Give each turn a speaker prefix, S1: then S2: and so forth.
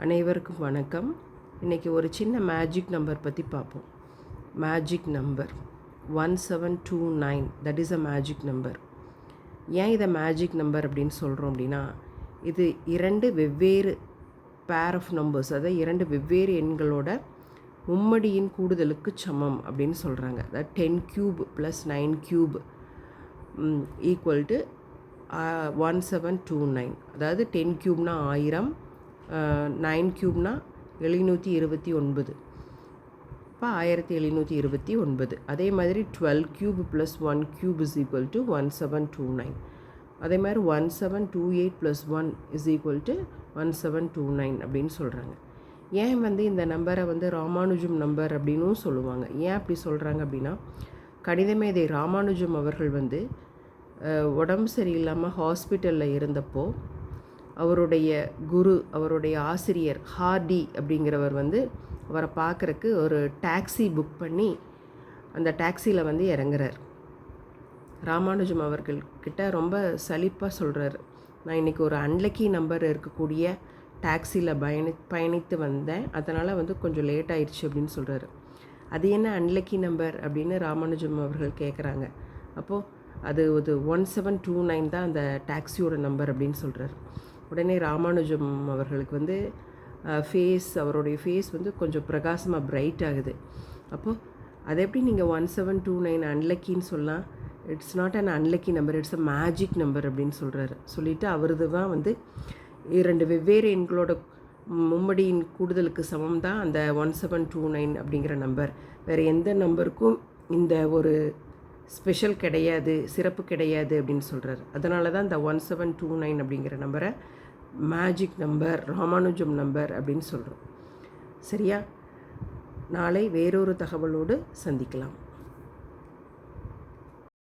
S1: அனைவருக்கும் வணக்கம். இன்றைக்கி ஒரு சின்ன மேஜிக் நம்பர் பற்றி பார்ப்போம். Magic number 1729, that is a magic number. ஏன் இதை மேஜிக் நம்பர் அப்படின்னு சொல்கிறோம் அப்படின்னா, இது இரண்டு வெவ்வேறு பேர் ஆஃப் நம்பர்ஸ், அதாவது இரண்டு வெவ்வேறு எண்களோட மும்மடியின் கூடுதலுக்கு சமம் அப்படின்னு சொல்கிறாங்க. அதாவது 10 cube + 9 cube ஈக்குவல் டு 1729. அதாவது 10 cube 1000, 9 cube 729. இப்போ 1729. அதே மாதிரி 12 cube + 1 cube is equal to 1729. அதே மாதிரி 1728 + 1 is equal to 1729 அப்படின்னு சொல்கிறாங்க. ஏன் இந்த நம்பரை ராமானுஜம் நம்பர் அப்படின்னும் சொல்லுவாங்க. ஏன் அப்படி சொல்கிறாங்க அப்படின்னா, கணிதமேதை ராமானுஜம் அவர்கள் உடம்பு சரியில்லாமல் ஹாஸ்பிட்டலில் இருந்தப்போ அவருடைய குரு, அவருடைய ஆசிரியர் ஹார்டி அப்படிங்கிறவர் அவரை பார்க்குறக்கு ஒரு டாக்ஸி புக் பண்ணி அந்த டாக்ஸியில் இறங்குறார். ராமானுஜம் அவர்கள்கிட்ட ரொம்ப சலிப்பாக சொல்கிறார், நான் இன்றைக்கி ஒரு அன்லக்கி நம்பர் இருக்கக்கூடிய டாக்ஸியில் பயணித்து வந்தேன், அதனால் கொஞ்சம் லேட் ஆயிடுச்சு அப்படின்னு சொல்கிறாரு. அது என்ன அன்லக்கி நம்பர் அப்படின்னு ராமானுஜம் அவர்கள் கேட்குறாங்க. அப்போது அது 1729 தான் அந்த டாக்ஸியோட நம்பர் அப்படின்னு சொல்கிறார். உடனே ராமானுஜம் அவர்களுக்கு அவருடைய ஃபேஸ் கொஞ்சம் பிரகாசமாக பிரைட் ஆகுது. அப்போது அதை எப்படி நீங்கள் 1729 அன்லக்கின்னு சொல்லலாம்? It's not an unlucky number, it's a magic number அப்படின்னு சொல்கிறாரு. சொல்லிவிட்டு அவரது தான் இரண்டு வெவ்வேறு எண்களோட மும்மடியின் கூடுதலுக்கு சமம் தான் அந்த 1729 அப்படிங்கிற நம்பர். வேறு எந்த நம்பருக்கும் இந்த ஒரு ஸ்பெஷல் கிடையாது, சிறப்பு கிடையாது அப்படின்னு சொல்கிறார். அதனால தான் இந்த 1729 அப்படிங்கிற நம்பரை மேஜிக் நம்பர், ராமானுஜம் நம்பர் அப்படின்னு சொல்கிறோம். சரியா? நாளை வேறொரு தகவலோடு சந்திக்கலாம்.